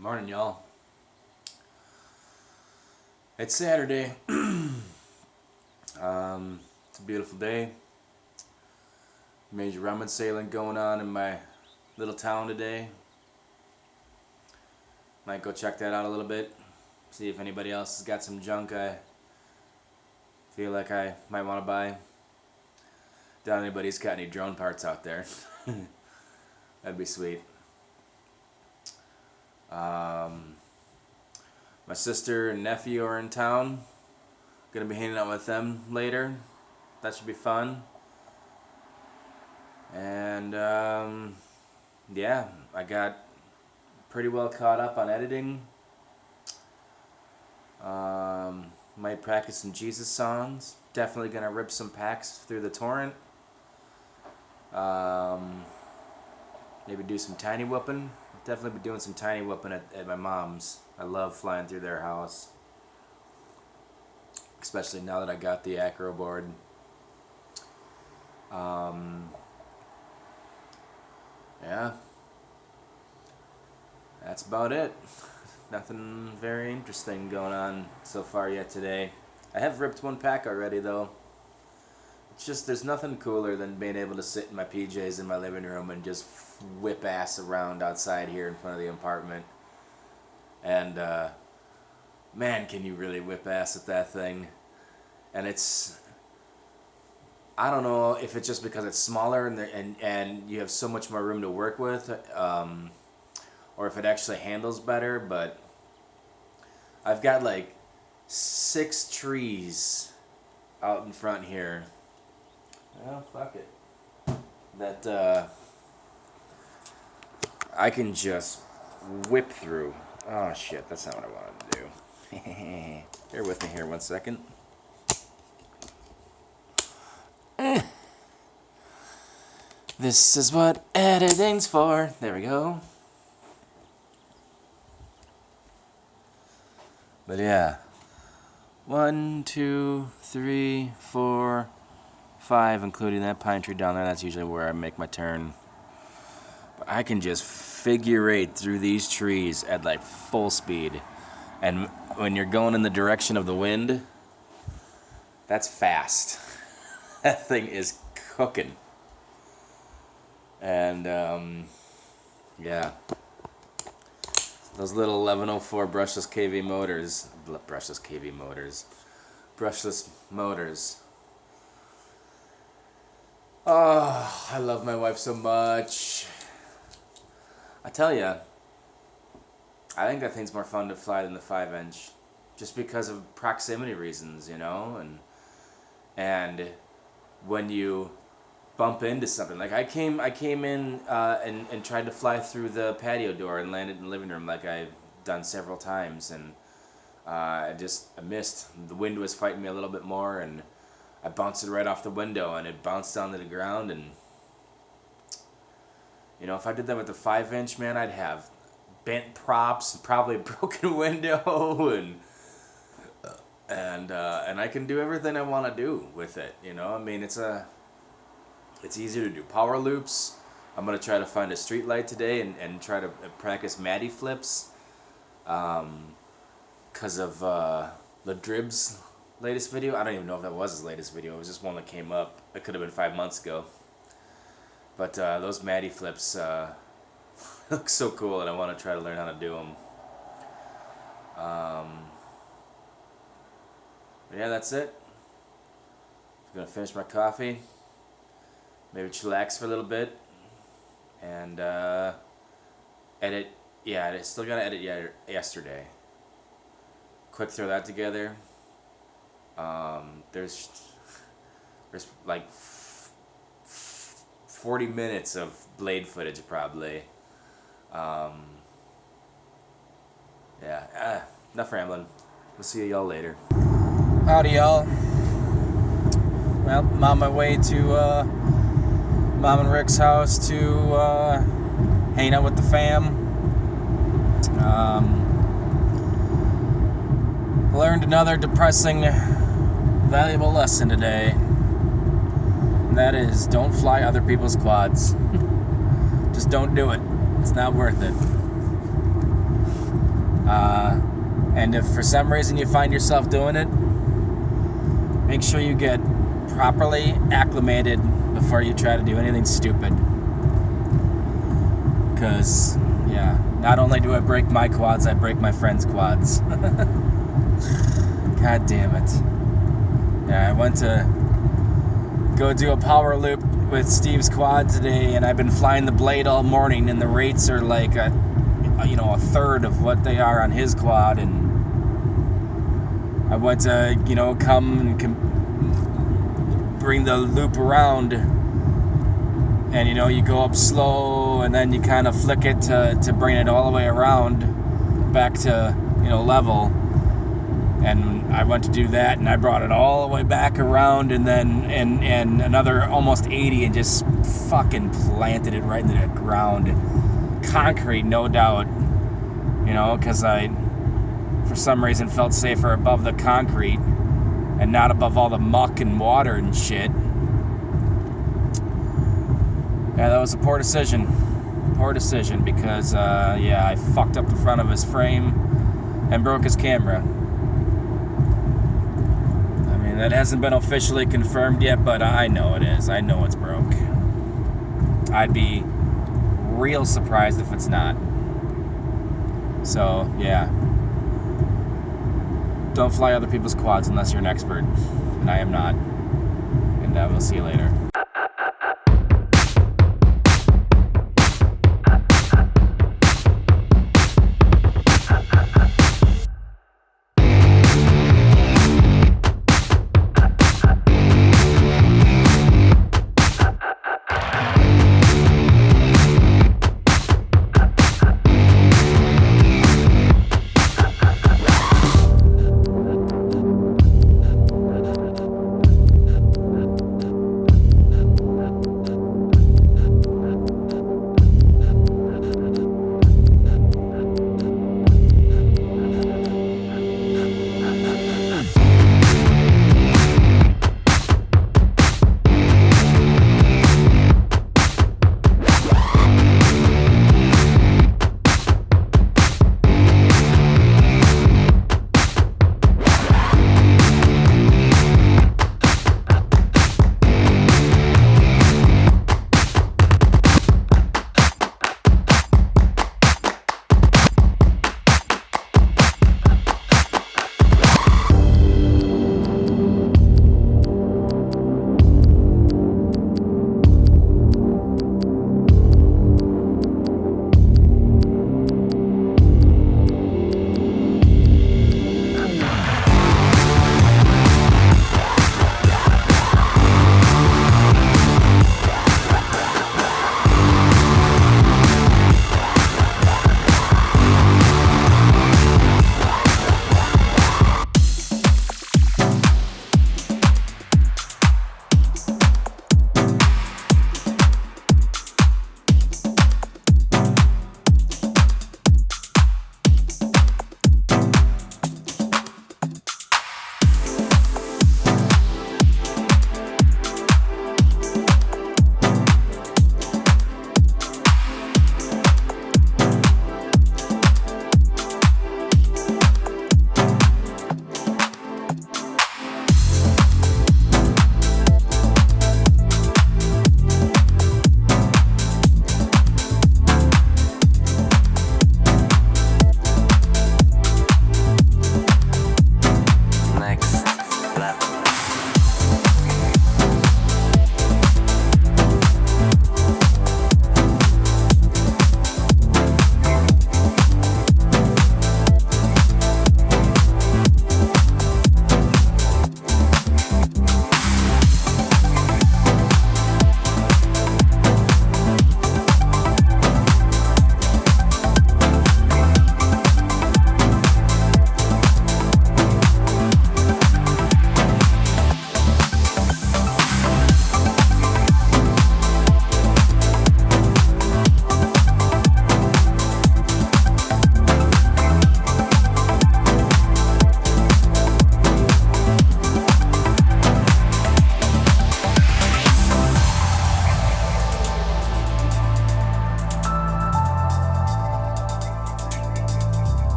Morning, y'all. It's Saturday. It's a beautiful day. Major rummage sailing going on in my little town today. Might go check that out a little bit. See if anybody else has got some junk I feel like I might want to buy. Doubt anybody's got any drone parts out there. That'd be sweet. My sister and nephew are in town. Gonna be hanging out with them later. That should be fun. And yeah, I got pretty well caught up on editing. Might practice some Jesus songs. Definitely gonna rip some packs through the torrent. Maybe do some tiny whooping. Definitely be doing some tiny whooping at my mom's. I love flying through their house. Especially now that I got the acro board. Yeah. That's about it. Nothing very interesting going on so far yet today. I have ripped one pack already though. It's just, there's nothing cooler than being able to sit in my PJs in my living room and just whip ass around outside here in front of the apartment. And man, can you really whip ass at that thing. And it's, I don't know if it's just because it's smaller and you have so much more room to work with, or if it actually handles better, but I've got like 6 trees out in front here. Well, fuck it. That I can just whip through. Oh shit, that's not what I wanted to do. Bear with me here 1 second. This is what editing's for. There we go. But yeah. 1, 2, 3, 4, 5, including that pine tree down there. That's usually where I make my turn. But I can just figure eight through these trees at like full speed. And when you're going in the direction of the wind, that's fast. That thing is cooking. And yeah. Those little 1104 brushless motors. Oh, I love my wife so much. I tell ya, I think that thing's more fun to fly than the 5-inch, just because of proximity reasons, you know, and when you bump into something, like I came in and tried to fly through the patio door and landed in the living room like I've done several times, and I missed. The wind was fighting me a little bit more, and I bounced it right off the window, and it bounced down to the ground. And you know, if I did that with the 5-inch, man, I'd have bent props, probably a broken window, and I can do everything I want to do with it. You know, I mean, it's easier to do power loops. I'm gonna try to find a street light today and try to practice Maddie flips, cause of Ladrib's latest video. I don't even know if that was his latest video. It was just one that came up. It could have been 5 months ago. But those Maddie flips look so cool, and I want to try to learn how to do them. Yeah, that's it. I'm gonna finish my coffee. Maybe chillax for a little bit. And edit. Yeah, I still gotta edit yesterday. Quick throw that together. There's like 40 minutes of Blade footage probably. Yeah, enough rambling. We'll see y'all later. Howdy, y'all. Well, I'm on my way to Mom and Rick's house to hang out with the fam. Learned another depressing, valuable lesson today. And that is, don't fly other people's quads. Just don't do it. It's not worth it. And if for some reason you find yourself doing it, make sure you get properly acclimated before you try to do anything stupid. Because, yeah, not only do I break my quads, I break my friends' quads. God damn it. Yeah, I went to go do a power loop with Steve's quad today, and I've been flying the Blade all morning, and the rates are like a third of what they are on his quad, and I went to, come and bring the loop around, and, you go up slow, and then you kind of flick it to bring it all the way around back to, level. And I went to do that, and I brought it all the way back around, and then and another almost 80, and just fucking planted it right into the ground. Concrete, no doubt, because I, for some reason, felt safer above the concrete and not above all the muck and water and shit. Yeah, that was a poor decision. Because, I fucked up the front of his frame and broke his camera. That hasn't been officially confirmed yet, but I know it is. I know it's broke. I'd be real surprised if it's not. So, yeah. Don't fly other people's quads unless you're an expert. And I am not. And I will see you later.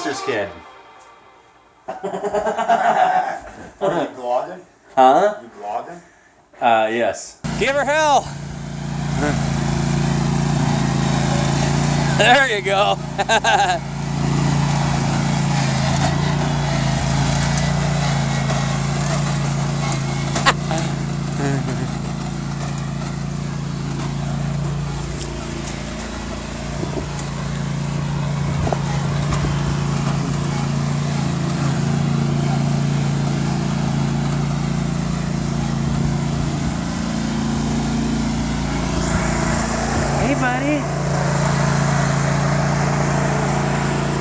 sister's kid. Are you vlogging? Huh? You vlogging? Yes. Give her hell! There you go. Hey, buddy.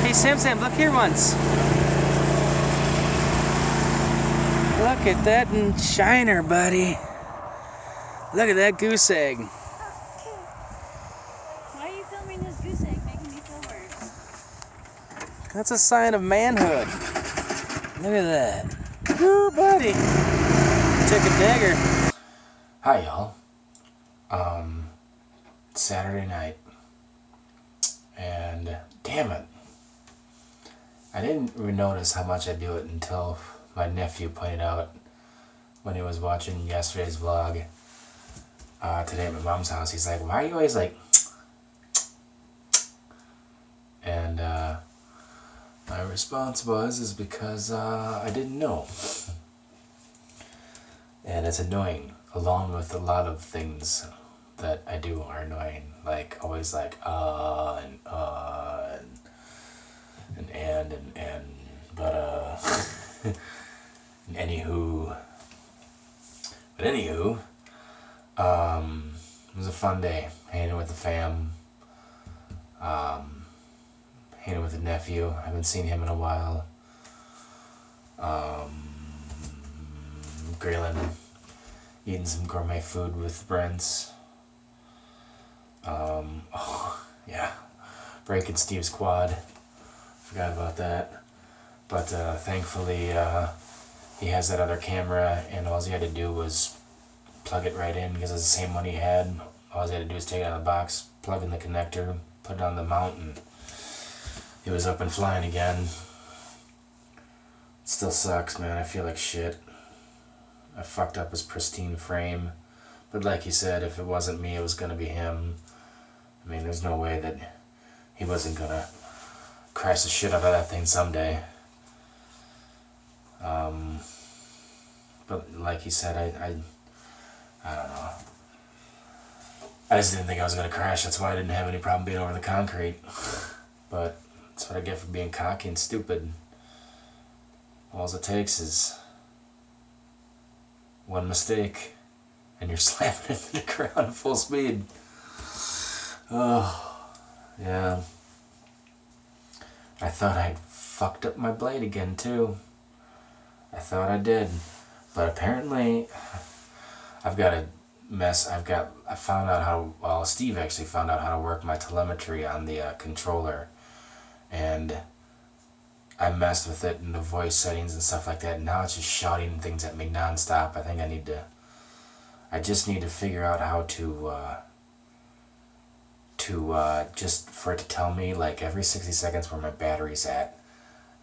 Hey, Sam, look here once. Look at that shiner, buddy. Look at that goose egg. Why are you filming this goose egg making me feel worse? That's a sign of manhood. Look at that. Ooh, buddy. Took a dagger. Hi, y'all. Saturday night. And damn it. I didn't even notice how much I do it until my nephew pointed out when he was watching yesterday's vlog today at my mom's house. He's like, why are you always like... And my response is because I didn't know. And it's annoying, along with a lot of things that I do are annoying. Like, always like, and but, anywho, it was a fun day, hanging with the fam, hanging with the nephew. I haven't seen him in a while. Grilling, eating some gourmet food with Brents. Oh, yeah, breaking Steve's quad. Forgot about that. But thankfully, he has that other camera, and all he had to do was plug it right in because it's the same one he had. All he had to do was take it out of the box, plug in the connector, put it on the mount, and it was up and flying again. It still sucks, man. I feel like shit. I fucked up his pristine frame. But like he said, if it wasn't me, it was going to be him. I mean, there's no way that he wasn't going to crash the shit out of that thing someday. But like he said, I don't know. I just didn't think I was going to crash. That's why I didn't have any problem being over the concrete. But that's what I get for being cocky and stupid. All it takes is one mistake, and you're slamming into the ground at full speed. Oh, yeah. I thought I'd fucked up my blade again, too. I thought I did. But apparently, I've got a mess. I found out how, well, Steve actually found out how to work my telemetry on the controller. And I messed with it in the voice settings and stuff like that. And now it's just shouting things at me nonstop. I think I just need to figure out how to just for it to tell me like every 60 seconds where my battery's at,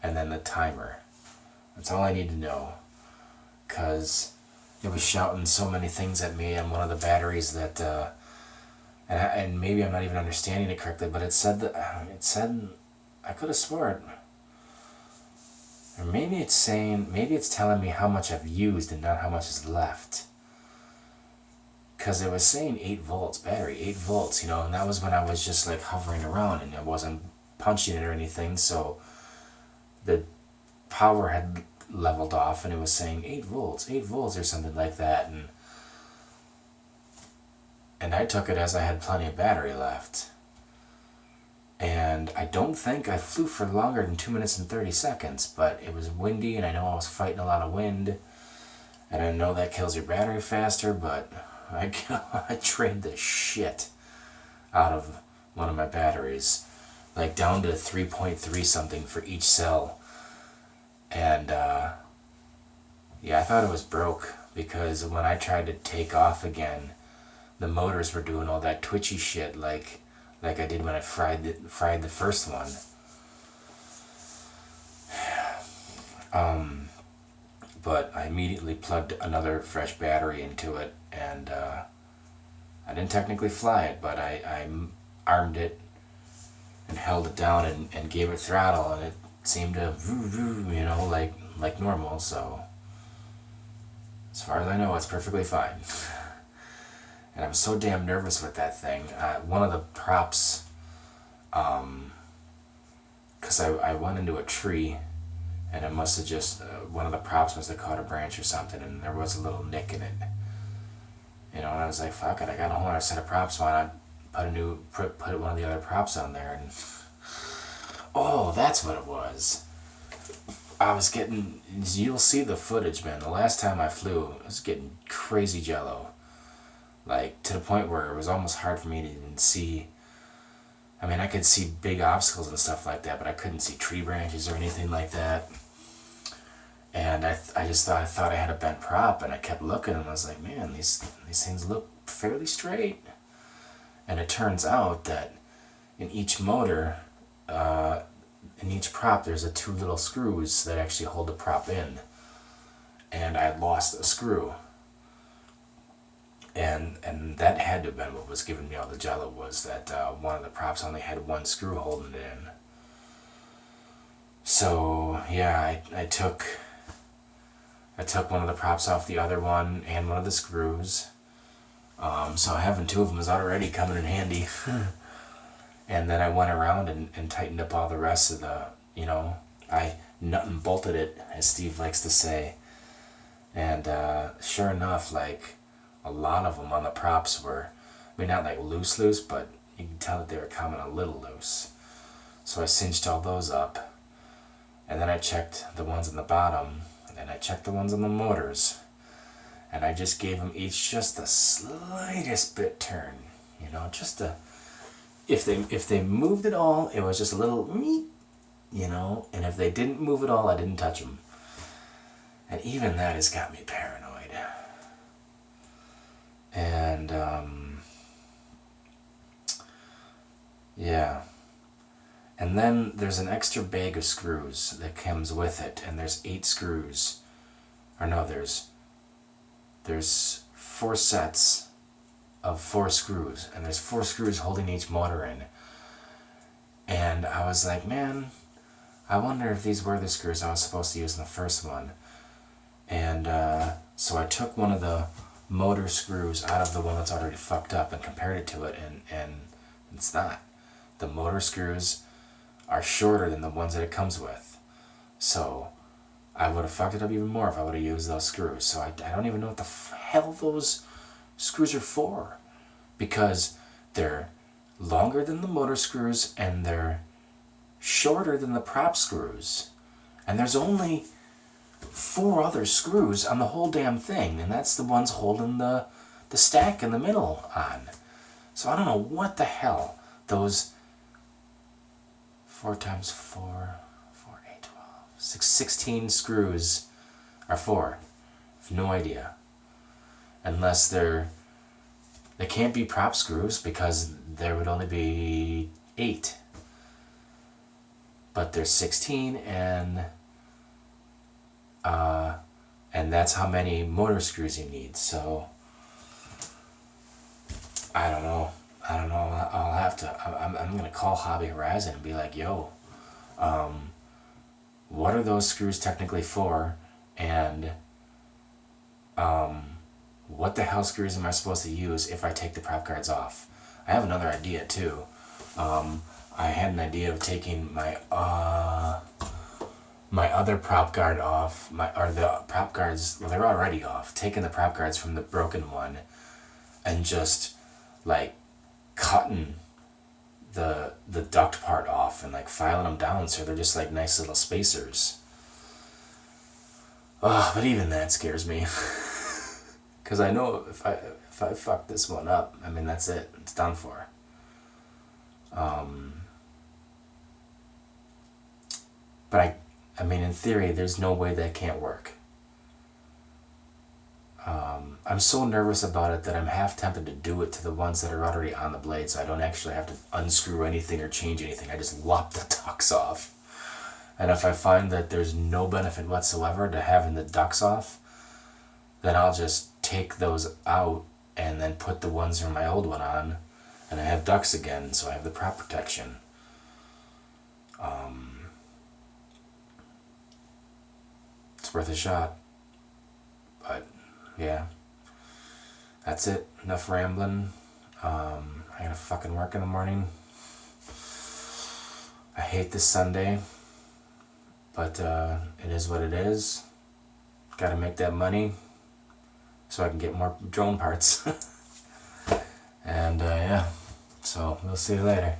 and then the timer. That's all I need to know, because it was shouting so many things at me on one of the batteries that and maybe I'm not even understanding it correctly, but it said I could have sworn, or maybe it's telling me how much I've used and not how much is left. Because it was saying 8 volts battery, 8 volts, you know, and that was when I was just like hovering around and I wasn't punching it or anything, so the power had leveled off and it was saying 8 volts or something like that, and I took it as I had plenty of battery left. And I don't think I flew for longer than 2 minutes and 30 seconds, but it was windy and I know I was fighting a lot of wind, and I know that kills your battery faster, but I drained the shit out of one of my batteries, like down to 3.3 something for each cell. And yeah, I thought it was broke, because when I tried to take off again, the motors were doing all that twitchy shit like I did when I fried the first one. But I immediately plugged another fresh battery into it, and I didn't technically fly it, but I armed it and held it down and gave it throttle, and it seemed to, like normal. So as far as I know, it's perfectly fine. And I'm so damn nervous with that thing. One of the props, because I went into a tree, and it must have just, one of the props must have caught a branch or something, and there was a little nick in it. And I was like, fuck it, I got a whole other set of props, why not put one of the other props on there? And oh, that's what it was. I was getting, you'll see the footage, man. The last time I flew, I was getting crazy jello. Like, to the point where it was almost hard for me to even see. I mean, I could see big obstacles and stuff like that, but I couldn't see tree branches or anything like that. And I just thought I had a bent prop, and I kept looking, and I was like, man, these things look fairly straight. And it turns out that in each motor, in each prop, there's a 2 little screws that actually hold the prop in. And I had lost a screw. And that had to have been what was giving me all the jello, was that one of the props only had 1 screw holding it in. So yeah, I took one of the props off the other one and one of the screws. So having 2 of them is already coming in handy. And then I went around and tightened up all the rest of the, I nut and bolted it, as Steve likes to say. And sure enough, like, a lot of them on the props were, I mean, not like loose, but you can tell that they were coming a little loose. So I cinched all those up. And then I checked the ones on the bottom, and then I checked the ones on the motors. And I just gave them each just the slightest bit turn, just a, if they moved at all, it was just a little meep, and if they didn't move at all, I didn't touch them. And even that has got me paranoid. And yeah. And then there's an extra bag of screws that comes with it, and there's 8 screws. Or no, there's 4 sets of 4 screws, and there's 4 screws holding each motor in. And I was like, man, I wonder if these were the screws I was supposed to use in the first one. And so I took one of the motor screws out of the one that's already fucked up and compared it to it, and it's not. The motor screws are shorter than the ones that it comes with. So I would have fucked it up even more if I would have used those screws. So I don't even know what the hell those screws are for, because they're longer than the motor screws and they're shorter than the prop screws. And there's only 4 other screws on the whole damn thing, and that's the ones holding the stack in the middle on. So I don't know what the hell those 4 times 4, 8, 12, 16 screws are for. I have no idea. Unless they can't be prop screws, because there would only be 8. But there's 16, and that's how many motor screws you need. So I don't know. I'll have to. I'm gonna call Hobby Horizon and be like, yo, what are those screws technically for? And what the hell screws am I supposed to use if I take the prop guards off? I have another idea too. I had an idea of taking my other prop guard off, the prop guards, well, they're already off, taking the prop guards from the broken one and just like cutting the duct part off and like filing them down so they're just like nice little spacers. But even that scares me. Because I know if I fuck this one up, I mean, that's it. It's done for. But I mean, in theory, there's no way that can't work. I'm so nervous about it that I'm half tempted to do it to the ones that are already on the blade, so I don't actually have to unscrew anything or change anything. I just lop the tucks off. And if I find that there's no benefit whatsoever to having the ducks off, then I'll just take those out and then put the ones from my old one on, and I have ducks again, so I have the prop protection. It's worth a shot. But yeah, that's it. Enough rambling. I gotta fucking work in the morning. I hate this Sunday, but it is what it is. Gotta make that money so I can get more drone parts. And yeah, so we'll see you later.